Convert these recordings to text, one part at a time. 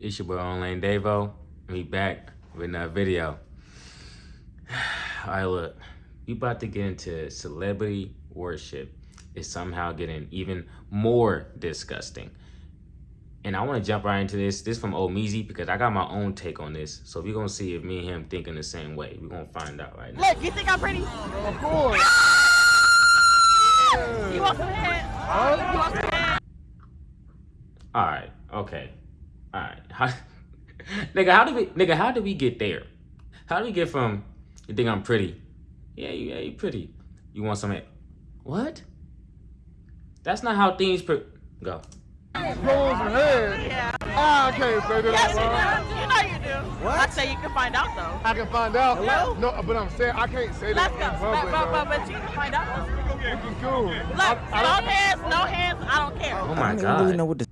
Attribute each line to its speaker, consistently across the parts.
Speaker 1: It's your boy Ownlane Davo. We back with another video. Alright, look. We about to get into celebrity worship. It's somehow getting even more disgusting. And I want to jump right into this. This from Old Meezy because I got my own take on this. So we're going to see if me and him thinking the same way. We're going to find out right now.
Speaker 2: Look, you think I'm pretty?
Speaker 3: Of course.
Speaker 2: You want some head?
Speaker 3: Huh?
Speaker 2: You want some head?
Speaker 1: Alright, okay. Alright. Nigga, how did we get there? How do we get from you think I'm pretty? Yeah, you pretty. You want some head? What? That's not how things go.
Speaker 3: Pulls some head.
Speaker 2: Yeah.
Speaker 3: I can't say that.
Speaker 2: Yes,
Speaker 3: out
Speaker 2: you
Speaker 3: loud.
Speaker 2: do. You know you do. What? I say you can find out though.
Speaker 3: I can find out.
Speaker 2: Hello?
Speaker 3: No, but I'm saying I can't say
Speaker 2: Let's
Speaker 3: that
Speaker 2: go.
Speaker 3: in public.
Speaker 2: But you can find out.
Speaker 3: Which is cool.
Speaker 2: Look, no
Speaker 3: I
Speaker 2: hands, I don't care.
Speaker 1: Oh my
Speaker 4: I don't
Speaker 1: god.
Speaker 4: really know what to.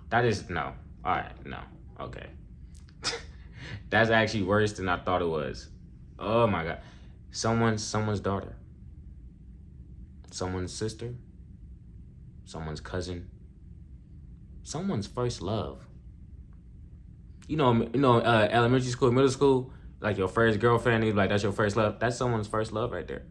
Speaker 1: That is no. Alright, no. Okay. That's actually worse than I thought it was. Oh my god. Someone's daughter. Someone's sister. Someone's cousin. Someone's first love. You know, elementary school, middle school, like your first girlfriend, like that's your first love. That's someone's first love right there.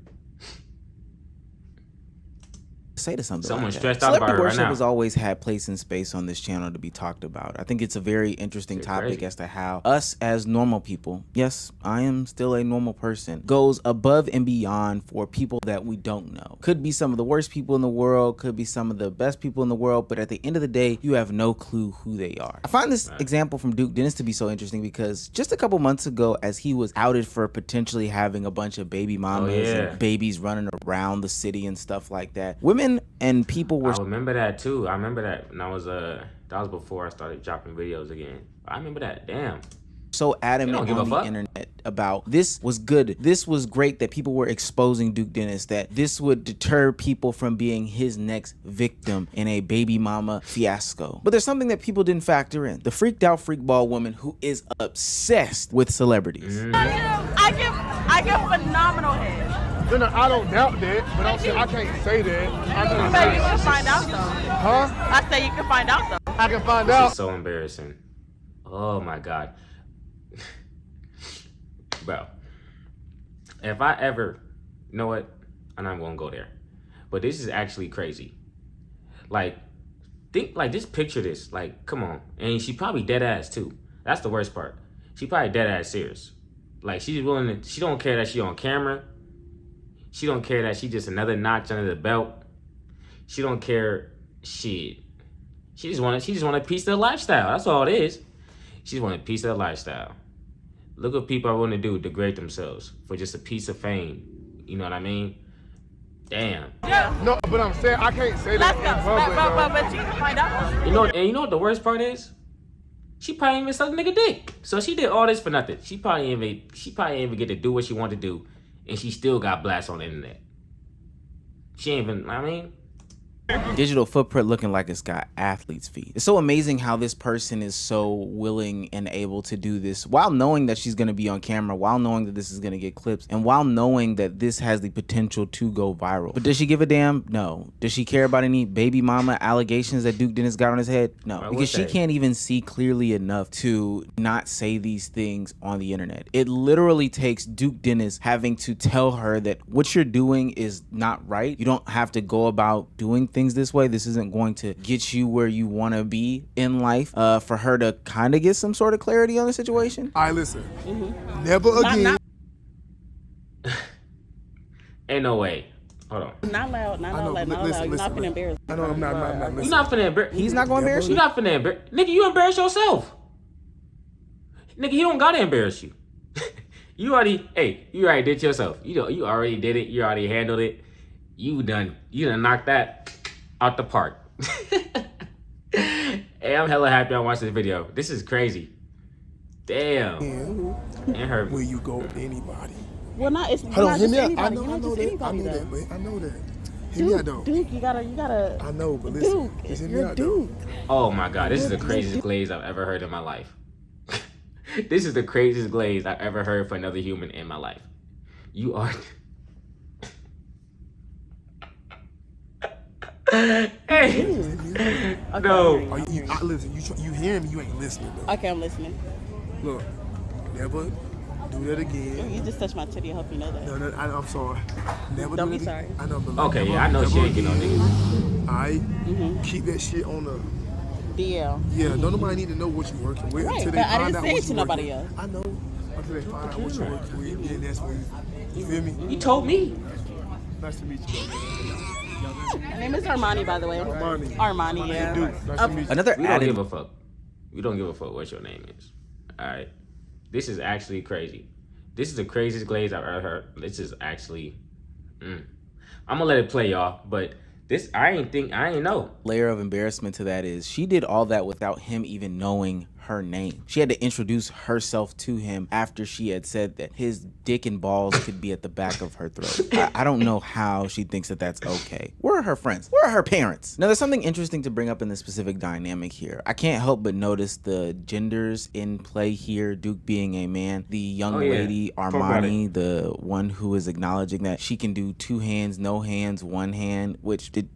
Speaker 4: Say to something.
Speaker 1: Someone's
Speaker 4: like
Speaker 1: stressed out about
Speaker 4: Celebrity
Speaker 1: it right
Speaker 4: worship
Speaker 1: now.
Speaker 4: has always had place and space on this channel to be talked about. I think it's a very interesting topic
Speaker 1: crazy.
Speaker 4: as to how us as normal people, yes, I am still a normal person, goes above and beyond for people that we don't know. Could be some of the worst people in the world, could be some of the best people in the world, but at the end of the day, you have no clue who they are. I find this example from Duke Dennis to be so interesting because just a couple months ago, as he was outed for potentially having a bunch of baby mamas and babies running around the city and stuff like that, women and people were.
Speaker 1: I remember that too. I remember that when I was that was before I started dropping videos again. I remember that. Damn.
Speaker 4: So adamant on the internet about this was good, this was great, that people were exposing Duke Dennis, that this would deter people from being his next victim in a baby mama fiasco. But there's something that people didn't factor in: the freaked out freakball woman who is obsessed with celebrities.
Speaker 2: I give phenomenal head.
Speaker 3: No, I don't doubt that, but I'm saying I can't say that. I
Speaker 2: You
Speaker 3: can
Speaker 2: say you can find out though.
Speaker 3: Huh?
Speaker 2: I say you can find out though.
Speaker 3: I can find
Speaker 1: This
Speaker 3: out.
Speaker 1: is so embarrassing. Oh my god. Bro, if I ever, you know what? I'm not gonna go there. But this is actually crazy. Like, just picture this. Like, come on. And she probably dead ass too. That's the worst part. She probably dead ass serious. Like, she's willing to, she don't care that she on camera. She don't care that she just another notch under the belt. She don't care shit. She just want a piece of the lifestyle. That's all it is. She just want a piece of the lifestyle. Look what people are willing to do, degrade themselves for just a piece of fame. You know what I mean? Damn.
Speaker 2: Yeah.
Speaker 3: No, but I'm saying I can't say that
Speaker 2: Let's go.
Speaker 3: in public.
Speaker 2: But you can find out.
Speaker 1: You know what the worst part is? She probably ain't even sucked a nigga dick. So she did all this for nothing. She probably ain't even get to do what she wanted to do, and she still got blasted on the internet. She ain't even, I mean.
Speaker 4: Digital footprint looking like it's got athlete's feet. It's so amazing how this person is so willing and able to do this while knowing that she's going to be on camera, while knowing that this is going to get clips, and while knowing that this has the potential to go viral. But does she give a damn? No. Does she care about any baby mama allegations that Duke Dennis got on his head? No. Because she can't even see clearly enough to not say these things on the internet. It literally takes Duke Dennis having to tell her that what you're doing is not right. You don't have to go about doing things this way. This isn't going to get you where you want to be in life. For her to kind of get some sort of clarity on the situation.
Speaker 3: All right, listen. Never again.
Speaker 1: Ain't no way. Hold on.
Speaker 2: Not loud. You're not finna embarrass.
Speaker 3: I know I'm not.
Speaker 1: You're not finna embarrass.
Speaker 4: He's not going to embarrass you.
Speaker 1: You're not finna embarrass. Nigga, you embarrass yourself. Nigga, he don't gotta embarrass you. You already did it yourself. You already did it. You already handled it. You done knocked that out the park. Hey, I'm hella happy I watched this video. This is crazy. Damn. And her.
Speaker 5: Where you go with anybody.
Speaker 2: Well, not it's
Speaker 5: Hold on,
Speaker 2: not
Speaker 5: hear
Speaker 2: just
Speaker 5: me out.
Speaker 2: anybody.
Speaker 5: I know that, man. I know that. Hear me out, though.
Speaker 2: Duke, you gotta.
Speaker 5: I know, but listen.
Speaker 2: Duke,
Speaker 5: Just hear me
Speaker 2: you're
Speaker 5: out, though.
Speaker 2: Duke.
Speaker 1: Oh my god, this is the craziest glaze I've ever heard in my life. This is the craziest glaze I've ever heard for another human in my life. You are. Hey,
Speaker 2: Okay,
Speaker 1: no.
Speaker 5: Listen, you hearing me? You ain't listening. Though.
Speaker 2: Okay, I'm listening.
Speaker 5: Look, never do that
Speaker 2: Ooh,
Speaker 5: again.
Speaker 2: you just touched my titty. I hope you know that.
Speaker 5: No, I'm sorry. Never
Speaker 2: Don't
Speaker 5: do
Speaker 2: be
Speaker 5: that.
Speaker 2: sorry.
Speaker 5: I know, but like,
Speaker 1: Okay,
Speaker 5: never,
Speaker 1: yeah, I know she
Speaker 5: never
Speaker 1: ain't get no
Speaker 5: again.
Speaker 1: niggas.
Speaker 5: All right, keep that shit on the.
Speaker 2: DL.
Speaker 5: Yeah, don't nobody need to know what you working with
Speaker 2: Right,
Speaker 5: until
Speaker 2: but
Speaker 5: they
Speaker 2: I
Speaker 5: find
Speaker 2: didn't
Speaker 5: out
Speaker 2: say
Speaker 5: what
Speaker 2: it to
Speaker 5: you
Speaker 2: nobody
Speaker 5: working.
Speaker 2: else.
Speaker 5: I know. Until they find out what you working with, then that's when you feel me.
Speaker 1: You told me.
Speaker 5: Nice to meet you, man.
Speaker 2: My name is Armani, by the way.
Speaker 5: Armani.
Speaker 2: Armani, yeah.
Speaker 5: Dude, nice to meet you.
Speaker 4: Another
Speaker 1: We don't
Speaker 4: added
Speaker 1: give a fuck. We don't give a fuck what your name is. All right. This is actually crazy. This is the craziest glaze I've ever heard. This is actually. I'm gonna let it play, y'all. But this, I ain't know.
Speaker 4: layer of embarrassment to that is she did all that without him even knowing her name. She had to introduce herself to him after she had said that his dick and balls could be at the back of her throat. I don't know how she thinks that that's okay. Where are her friends? Where are her parents? Now, there's something interesting to bring up in this specific dynamic here. I can't help but notice the genders in play here, Duke being a man, the young lady, Armani, the one who is acknowledging that she can do two hands, no hands, one hand, which did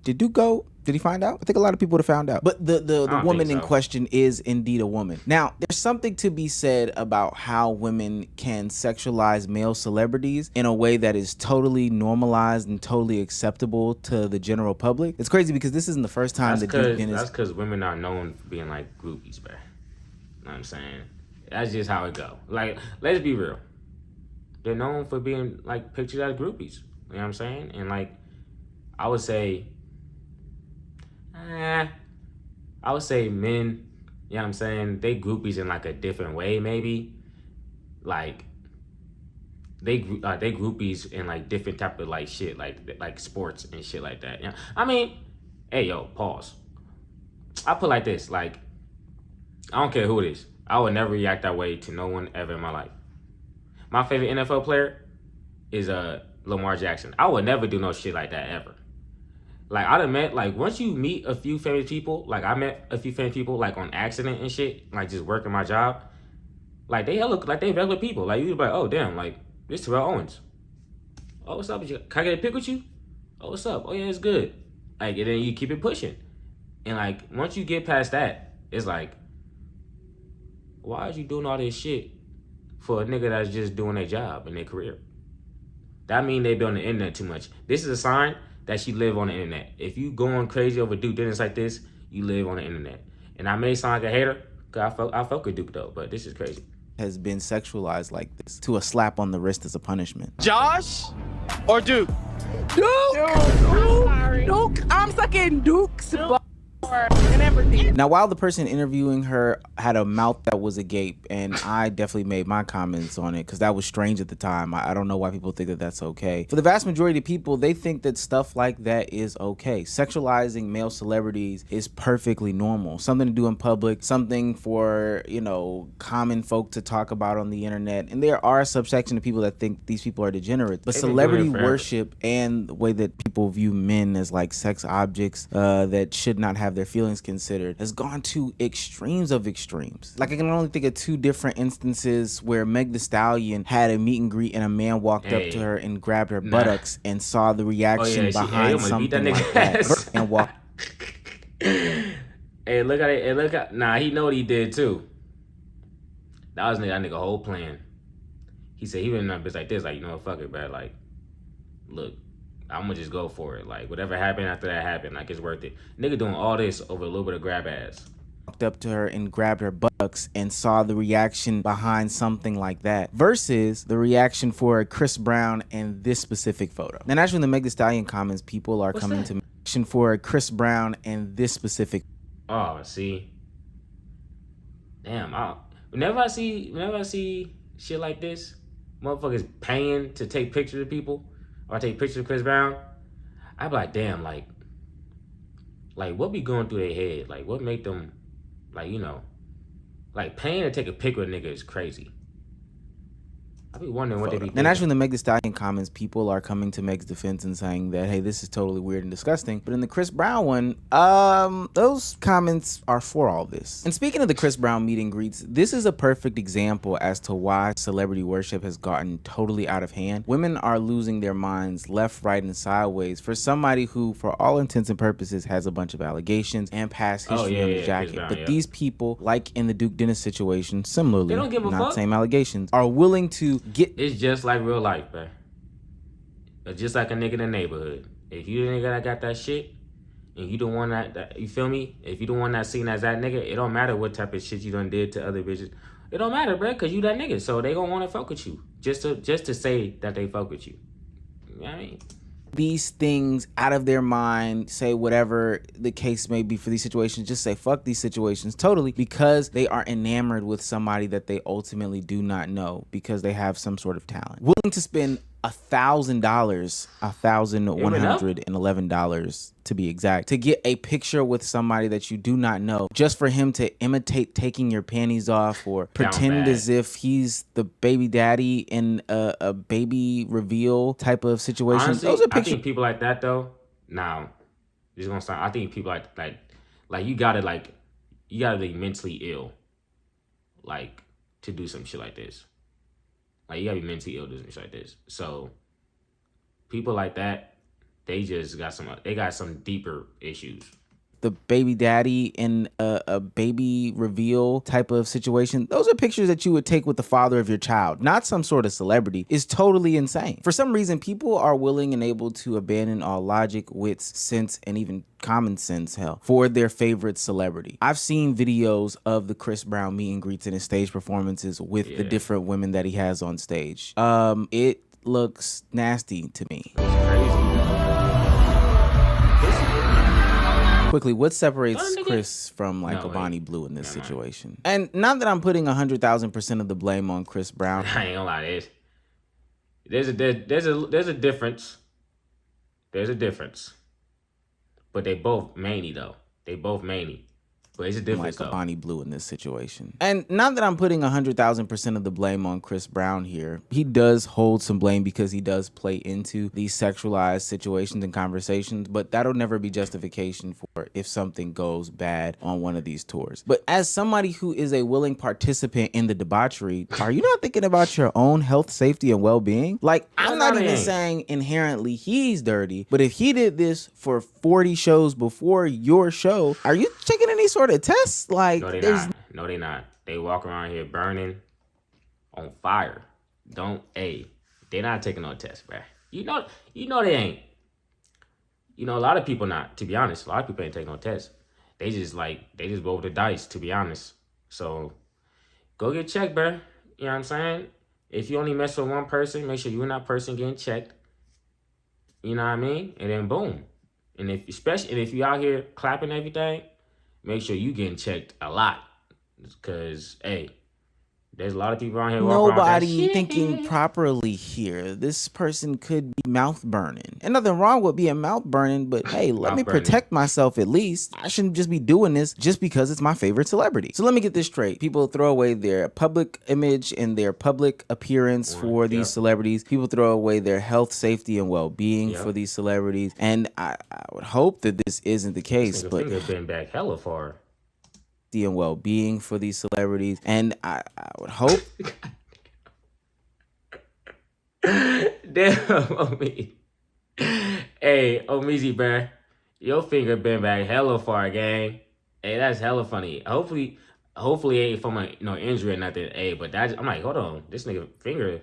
Speaker 4: Duke go? Did he find out? I think a lot of people would have found out. But the woman in question is indeed a woman. Now, there's something to be said about how women can sexualize male celebrities in a way that is totally normalized and totally acceptable to the general public. It's crazy because this isn't the first time that Duke Dennis...
Speaker 1: That's because women are known for being like groupies, bro. You know what I'm saying? That's just how it go. Like, let's be real. They're known for being like pictured as groupies. You know what I'm saying? And like, I would say men, you know what I'm saying, they groupies in like a different way, maybe. Like they groupies in like different type of like shit, like sports and shit like that. Yeah, I mean, hey yo, pause. I put like this, like I don't care who it is, I would never react that way to no one ever in my life. My favorite NFL player is Lamar Jackson. I would never do no shit like that ever. Like, I'd have met, like, once you meet a few famous people, like, I met a few famous people, like, on accident and shit, like, just working my job. Like, they look like they regular people. Like, you be like, oh, damn, like, this Terrell Owens. Oh, what's up? Can I get a pic with you? Oh, what's up? Oh, yeah, it's good. Like, and then you keep it pushing. And, like, once you get past that, it's like, why is you doing all this shit for a nigga that's just doing their job in their career? That mean they be on the internet too much. This is a sign that she live on the internet. If you going crazy over Duke Dennis like this, you live on the internet. And I may sound like a hater, because I fuck with Duke though, but this is crazy.
Speaker 4: Has been sexualized like this to a slap on the wrist as a punishment.
Speaker 6: Josh or Duke?
Speaker 7: Duke, I'm sucking Duke's butt and everything.
Speaker 4: Now, while the person interviewing her had a mouth that was agape, and I definitely made my comments on it because that was strange at the time. I don't know why people think that that's okay. For the vast majority of people, they think that stuff like that is okay. Sexualizing male celebrities is perfectly normal. Something to do in public, something for, you know, common folk to talk about on the internet. And there are a subsection of people that think these people are degenerate. But celebrity worship and the way that people view men as like sex objects that should not have their feelings considered has gone to extremes of extremes. Like, I can only think of two different instances where Meg Thee Stallion had a meet and greet and a man walked up to her and grabbed her buttocks and saw the reaction behind something like that and walked.
Speaker 1: Hey, look at it. Hey, look at. Nah, he know what he did too. That nigga whole plan. He said he went in a bitch like this, like, you know what, fuck it, bro. Like, look, I'm gonna just go for it. Like, whatever happened after that happened, like, it's worth it. Nigga doing all this over a little bit of grab ass.
Speaker 4: Walked up to her and grabbed her buttocks and saw the reaction behind something like that versus the reaction for Chris Brown and this specific photo. Now, naturally, in the Meg Thee Stallion comments, people are coming to reaction for Chris Brown and this specific.
Speaker 1: Oh, see, damn. Whenever I see shit like this, motherfuckers paying to take pictures of people or take pictures of Chris Brown, I be like, damn, like what be going through their head? Like, what make them, like, you know, like, paying to take a pic with a nigga is crazy. I be wondering what they be
Speaker 4: And
Speaker 1: thinking.
Speaker 4: actually, in the Meg Thee Stallion comments, people are coming to Meg's defense and saying that, hey, this is totally weird and disgusting. But in the Chris Brown one, those comments are for all this. And speaking of the Chris Brown meet and greets, this is a perfect example as to why celebrity worship has gotten totally out of hand. Women are losing their minds left, right, and sideways for somebody who, for all intents and purposes, has a bunch of allegations and past history on the jacket.
Speaker 1: Brown,
Speaker 4: but these people, like in the Duke Dennis situation, similarly,
Speaker 1: They don't give a
Speaker 4: not
Speaker 1: fuck.
Speaker 4: same allegations, are willing to get.
Speaker 1: It's just like real life, bro. It's just like a nigga in the neighborhood. If you the nigga that got that shit, and you the one that you feel me? If you the one that's seen as that nigga, it don't matter what type of shit you done did to other bitches. It don't matter, bro, cause you that nigga. So they gonna wanna fuck with you. Just to say that they fuck with you. You know what I mean?
Speaker 4: These things out of their mind, say whatever the case may be for these situations, just say fuck these situations totally, because they are enamored with somebody that they ultimately do not know, because they have some sort of talent. Willing to spend $1,000, $1,111 to be exact, to get a picture with somebody that you do not know, just for him to imitate taking your panties off or pretend
Speaker 1: bad.
Speaker 4: as if he's the baby daddy in a baby reveal type of situation.
Speaker 1: Honestly,
Speaker 4: Those are
Speaker 1: I
Speaker 4: pictures.
Speaker 1: think people like that though. Now, just gonna start. I think people like you gotta be mentally ill, like to do some shit like this. Like you gotta be mentally ill to do some shit like this. So people like that, they just got some deeper issues.
Speaker 4: The baby daddy in a baby reveal type of situation. Those are pictures that you would take with the father of your child, not some sort of celebrity. Is totally insane. For some reason, people are willing and able to abandon all logic, wits, sense, and even common sense, hell, for their favorite celebrity. I've seen videos of the Chris Brown meet and greets and his stage performances with the different women that he has on stage. It looks nasty to me. Quickly, what separates Chris from like a Bonnie Blue in this situation? And not that I'm putting 100,000% of the blame on Chris Brown.
Speaker 1: I ain't gonna lie, there's a difference. There's a difference. But they both manly though. They both manly. But it's a difference
Speaker 4: Like a
Speaker 1: though.
Speaker 4: Bonnie Blue in this situation. And not that I'm putting 100,000% of the blame on Chris Brown here. He does hold some blame because he does play into these sexualized situations and conversations, but that'll never be justification for if something goes bad on one of these tours. But as somebody who is a willing participant in the debauchery, are you not thinking about your own health, safety, and well-being? Like, I'm not even saying inherently he's dirty, but if he did this for 40 shows before your show, are you taking any sort of tests? Like,
Speaker 1: No, they not. No, they not. They walk around here burning on fire. They not taking no test, bruh. You know they ain't. You know, a lot of people not, to be honest. A lot of people ain't taking no test. They just roll the dice, to be honest. So go get checked, bruh. You know what I'm saying? If you only mess with one person, make sure you and that person getting checked. You know what I mean? And then boom. And if you out here clapping everything, make sure you getting checked a lot. Because, hey, there's a lot of people around here walking around
Speaker 4: nobody
Speaker 1: that
Speaker 4: thinking properly here. This person could be mouth burning. And nothing wrong with being mouth burning, but hey, let me protect myself at least. I shouldn't just be doing this just because it's my favorite celebrity. So let me get this straight. People throw away their public image and their public appearance for these celebrities. People throw away their health, safety, and well-being for these celebrities. And I would hope that this isn't the case, but
Speaker 1: finger been back hella far.
Speaker 4: And well-being for these celebrities, and I would hope.
Speaker 1: Damn, Omi. Hey, Omizi, bruh. Your finger been back hella far, gang. Hey, that's hella funny. Hopefully ain't from a injury or nothing. Hey, but I'm like, hold on, this nigga finger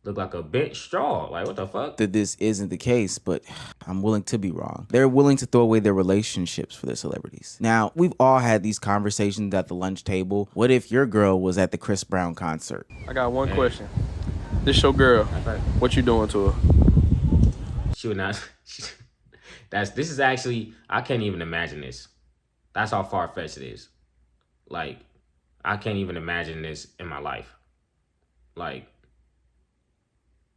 Speaker 1: look like a bent straw. Like, what the fuck?
Speaker 4: That this isn't the case, but I'm willing to be wrong. They're willing to throw away their relationships for their celebrities. Now, we've all had these conversations at the lunch table. What if your girl was at the Chris Brown concert?
Speaker 6: I got one question. This your girl. What you doing to her?
Speaker 1: She would not. This is actually, I can't even imagine this. That's how far-fetched it is. Like, I can't even imagine this in my life. Like,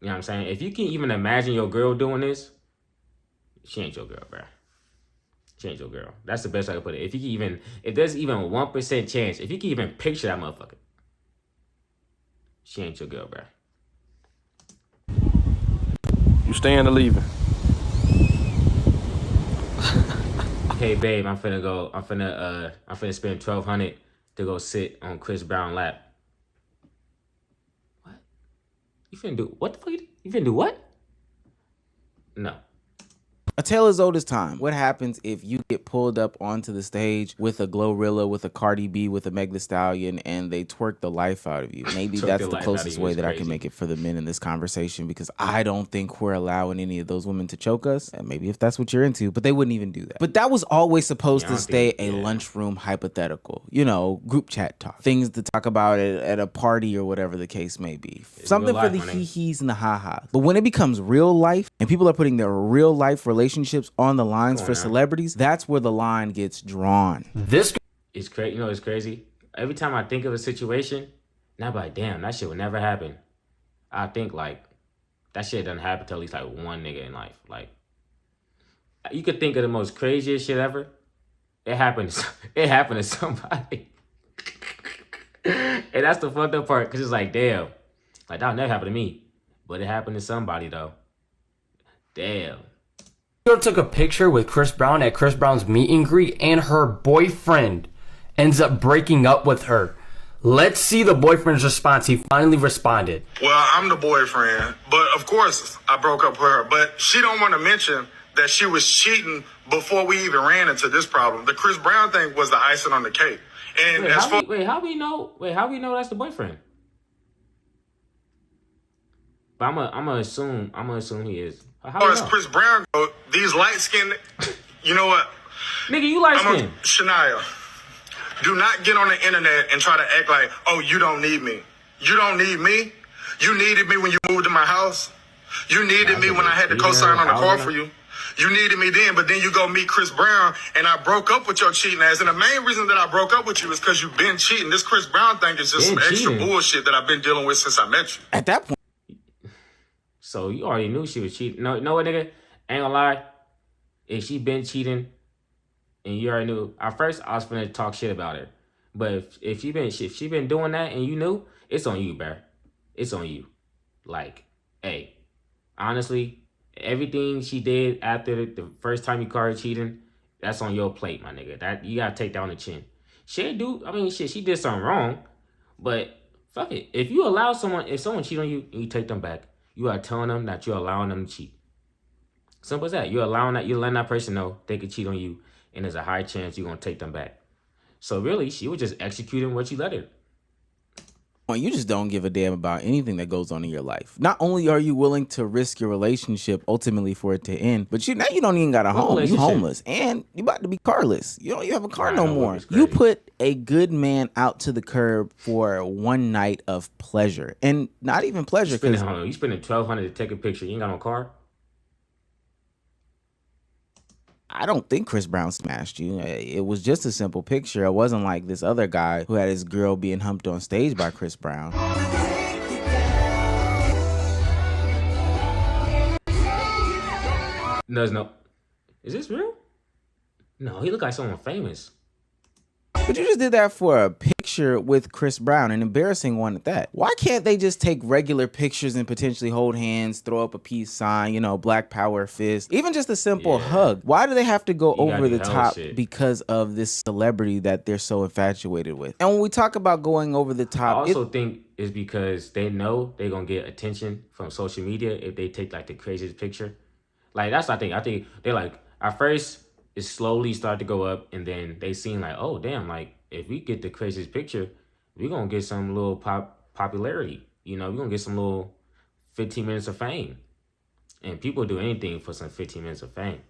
Speaker 1: you know what I'm saying? If you can even imagine your girl doing this, she ain't your girl, bro. She ain't your girl. That's the best I can put it. If there's even 1% chance, if you can even picture that motherfucker, she ain't your girl, bro.
Speaker 6: You staying or leaving?
Speaker 1: Hey babe, I'm finna spend $1,200 to go sit on Chris Brown lap. What? You finna do what the fuck? You finna do what? No.
Speaker 4: A tale as old as time. What happens if you get pulled up onto the stage with a Glorilla, with a Cardi B, with a Meg Thee Stallion, and they twerk the life out of you? Maybe that's the closest way that I can make it for the men in this conversation, because I don't think we're allowing any of those women to choke us. And maybe if that's what you're into, but they wouldn't even do that. But that was always supposed to stay a lunchroom hypothetical, you know, group chat talk, things to talk about at a party or whatever the case may be. Something for the hee-hees and the ha-has. But when it becomes real life and people are putting their real life relationships on the lines for celebrities, that's where the line gets drawn.
Speaker 1: This is crazy. You know, it's crazy. Every time I think of a situation, now I'm like, damn, that shit would never happen. I think like that shit doesn't happen to at least like one nigga in life. Like, you could think of the most craziest shit ever. It happened. It happened to somebody. And that's the fucked up part, because it's like, damn, like that'll never happen to me, but it happened to somebody though. Damn.
Speaker 8: Girl took a picture with Chris Brown at Chris Brown's meet and greet, and her boyfriend ends up breaking up with her. Let's see the boyfriend's response. He finally responded.
Speaker 9: Well, I'm the boyfriend, but of course I broke up with her, but she don't want to mention that she was cheating before we even ran into this problem. The Chris Brown thing was the icing on the cake. And
Speaker 1: how we know that's the boyfriend? But I'm gonna assume he is.
Speaker 9: As far as Chris Brown goes, these light-skinned, you know what?
Speaker 1: Nigga, you light-skinned.
Speaker 9: Shania, do not get on the internet and try to act like, oh, you don't need me. You don't need me. You needed me when you moved to my house. You needed me when I had to co-sign on the car for you. You needed me then, but then you go meet Chris Brown, and I broke up with your cheating ass. And the main reason that I broke up with you is because you've been cheating. This Chris Brown thing is just some extra bullshit that I've been dealing with since I met you.
Speaker 4: At that point.
Speaker 1: So you already knew she was cheating. No, what, nigga? Ain't gonna lie. If she been cheating, and you already knew, at first I was finna talk shit about her. But if she been doing that and you knew, it's on you, bruh. It's on you. Like, hey, honestly, everything she did after the first time you caught her cheating, that's on your plate, my nigga. That you gotta take that on the chin. She did something wrong, but fuck it. If someone cheat on you and you take them back, you are telling them that you're allowing them to cheat. Simple as that. You're letting that person know they could cheat on you, and there's a high chance you're gonna take them back. So really, she was just executing what you let her.
Speaker 4: Well, you just don't give a damn about anything that goes on in your life. Not only are you willing to risk your relationship ultimately for it to end, but now you don't even got a home. You homeless, and you about to be carless. You have a car no more. You put a good man out to the curb for one night of pleasure, and not even pleasure.
Speaker 1: You spending $1,200 to take a picture. You ain't got no car.
Speaker 4: I don't think Chris Brown smashed you. It was just a simple picture. It wasn't like this other guy who had his girl being humped on stage by Chris Brown.
Speaker 1: No. Is this real? No, he looked like someone famous.
Speaker 4: But you just did that for a picture with Chris Brown, an embarrassing one at that. Why can't they just take regular pictures and potentially hold hands, throw up a peace sign, Black Power fist, even just a simple hug? Why do they have to go over the top because of this celebrity that they're so infatuated with? And when we talk about going over the top,
Speaker 1: I also think it's because they know they're going to get attention from social media if they take like the craziest picture. Like, that's what I think. I think they're like, at first, it slowly started to go up, and then they seen like, oh damn, like if we get the craziest picture, we're gonna get some little popularity. We're gonna get some little 15 minutes of fame. And people do anything for some 15 minutes of fame.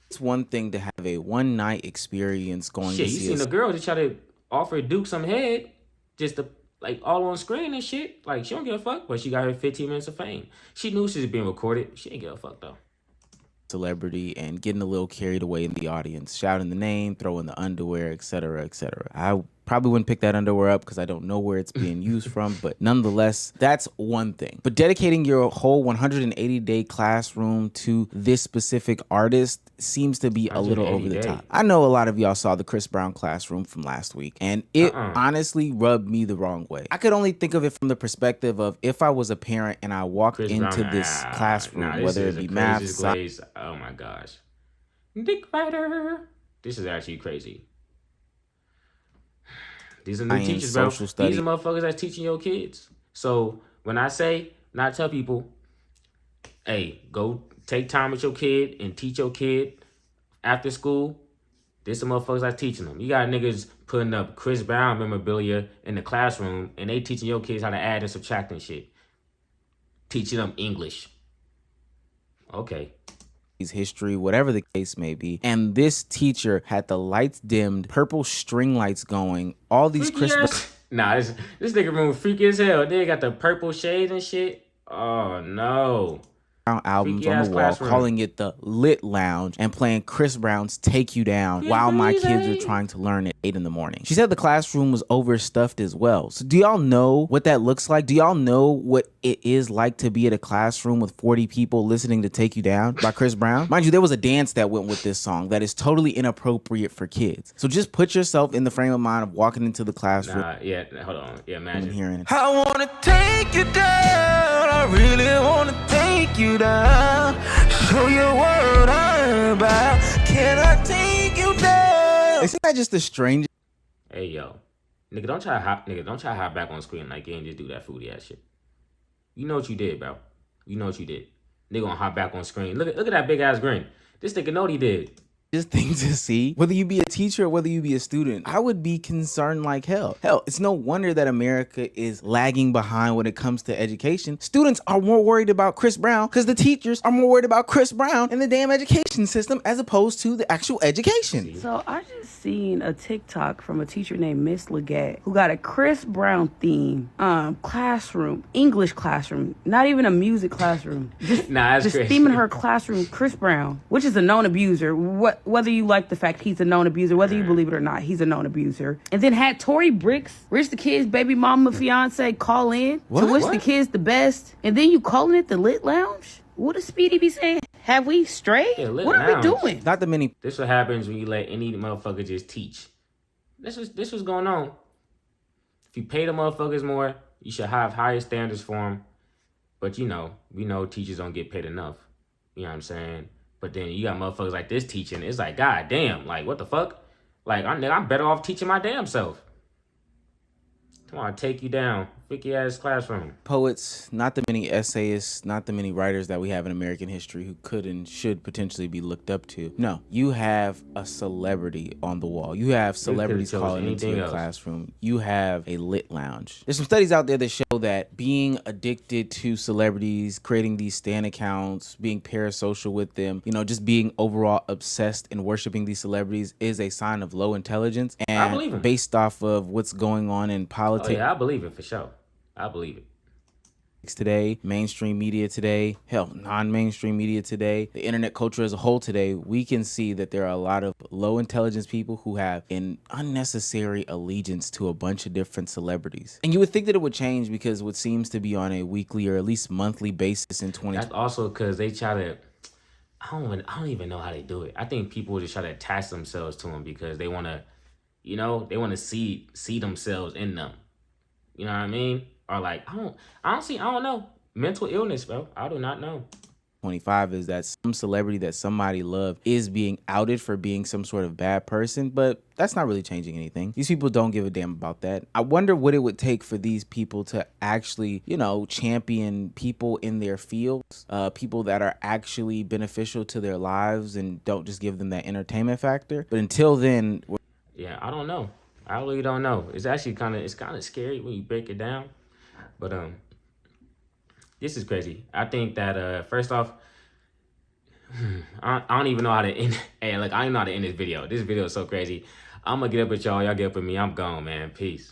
Speaker 4: It's one thing to have a one night experience going to see.
Speaker 1: You seen a girl that try to offer Duke some head, just to like all on screen and shit. Like, she don't give a fuck, but she got her 15 minutes of fame. She knew she was being recorded. She ain't give a fuck though.
Speaker 4: Celebrity and getting a little carried away in the audience, shouting the name, throwing the underwear, etc., etc. I Probably wouldn't pick that underwear up because I don't know where it's being used from, but nonetheless, that's one thing. But dedicating your whole 180-day classroom to this specific artist seems to be a little over the top. I know a lot of y'all saw the Chris Brown classroom from last week, and it honestly rubbed me the wrong way. I could only think of it from the perspective of if I was a parent and I walked into this classroom, whether it be math, science.
Speaker 1: Oh my gosh. Dick Rider. This is actually crazy. These are new teachers, bro. These are motherfuckers that's teaching your kids. So when I say, not tell people, hey, go take time with your kid and teach your kid after school. This some motherfuckers that's teaching them. You got niggas putting up Chris Brown memorabilia in the classroom and they teaching your kids how to add and subtract and shit. Teaching them English. Okay.
Speaker 4: History, whatever the case may be. And this teacher had the lights dimmed, purple string lights going, all these Christmas.
Speaker 1: Nah, this nigga room freaky as hell. They got the purple shades and shit. Oh no.
Speaker 4: Albums on the wall, calling it the Lit Lounge, and playing Chris Brown's Take You Down while my kids are trying to learn at 8 in the morning. She said the classroom was overstuffed as well. So do y'all know what that looks like? Do y'all know what it is like to be at a classroom with 40 people listening to Take You Down by Chris Brown? Mind you, there was a dance that went with this song that is totally inappropriate for kids. So just put yourself in the frame of mind of walking into the classroom.
Speaker 1: Yeah, hold on. Yeah, imagine.
Speaker 4: Hearing it.
Speaker 10: I wanna take you down. I really wanna take you down. Show you what I'm about. Can I take you down?
Speaker 4: Isn't that just the strangest?
Speaker 1: Hey yo, nigga, don't try to hop back on screen like you ain't just do that foodie ass shit. You know what you did, bro. You know what you did. Nigga gonna hop back on screen. Look at that big ass grin. This nigga know what he did.
Speaker 4: Just thing to see. Whether you be a teacher or whether you be a student, I would be concerned like hell. Hell, it's no wonder that America is lagging behind when it comes to education. Students are more worried about Chris Brown because the teachers are more worried about Chris Brown and the damn education system as opposed to the actual education.
Speaker 11: So I just seen a TikTok from a teacher named Miss Leggett who got a Chris Brown theme classroom, English classroom, not even a music classroom. Just
Speaker 1: crazy.
Speaker 11: Theming her classroom Chris Brown, which is a known abuser. Whether you like the fact he's a known abuser, whether you believe it or not, he's a known abuser. And then had Tory Bricks, Rich the Kid's baby mama fiance, call in to wish the kids the best. And then you calling it the Lit Lounge? What does Speedy be saying? Have we strayed?
Speaker 1: Yeah,
Speaker 11: what are we doing?
Speaker 4: Not the many.
Speaker 1: This what happens when you let any motherfucker just teach. This was going on. If you pay the motherfuckers more, you should have higher standards for them. But we know teachers don't get paid enough. You know what I'm saying? But then you got motherfuckers like this teaching. It's like, god damn, like what the fuck? Like I'm better off teaching my damn self. Come on, take you down. Freaky ass classroom.
Speaker 4: Poets, not the many essayists, not the many writers that we have in American history who could and should potentially be looked up to. No, you have a celebrity on the wall. You have celebrities calling into your classroom. You have a lit lounge. There's some studies out there that show that being addicted to celebrities, creating these stan accounts, being parasocial with them, just being overall obsessed and worshiping these celebrities is a sign of low intelligence. And
Speaker 1: I believe it.
Speaker 4: Based off of what's going on in politics.
Speaker 1: Oh yeah, I believe it for sure. I believe it.
Speaker 4: Today, mainstream media today, hell, non-mainstream media today, the internet culture as a whole today, we can see that there are a lot of low intelligence people who have an unnecessary allegiance to a bunch of different celebrities. And you would think that it would change because what seems to be on a weekly or at least monthly basis in 2020.
Speaker 1: That's also because they try to, I don't even know how they do it. I think people just try to attach themselves to them because they want to, they want to see themselves in them. You know what I mean? Or like, I don't know. Mental illness, bro. I do not know.
Speaker 4: 25 is that some celebrity that somebody loved is being outed for being some sort of bad person, but that's not really changing anything. These people don't give a damn about that. I wonder what it would take for these people to actually, champion people in their fields, people that are actually beneficial to their lives and don't just give them that entertainment factor. But until then,
Speaker 1: yeah, I don't know. I really don't know. It's actually kind of scary when you break it down. But this is crazy. I think that first off, I don't even know how to end. Hey, look, I don't know how to end this video. This video is so crazy. I'm gonna get up with y'all. Y'all get up with me. I'm gone, man. Peace.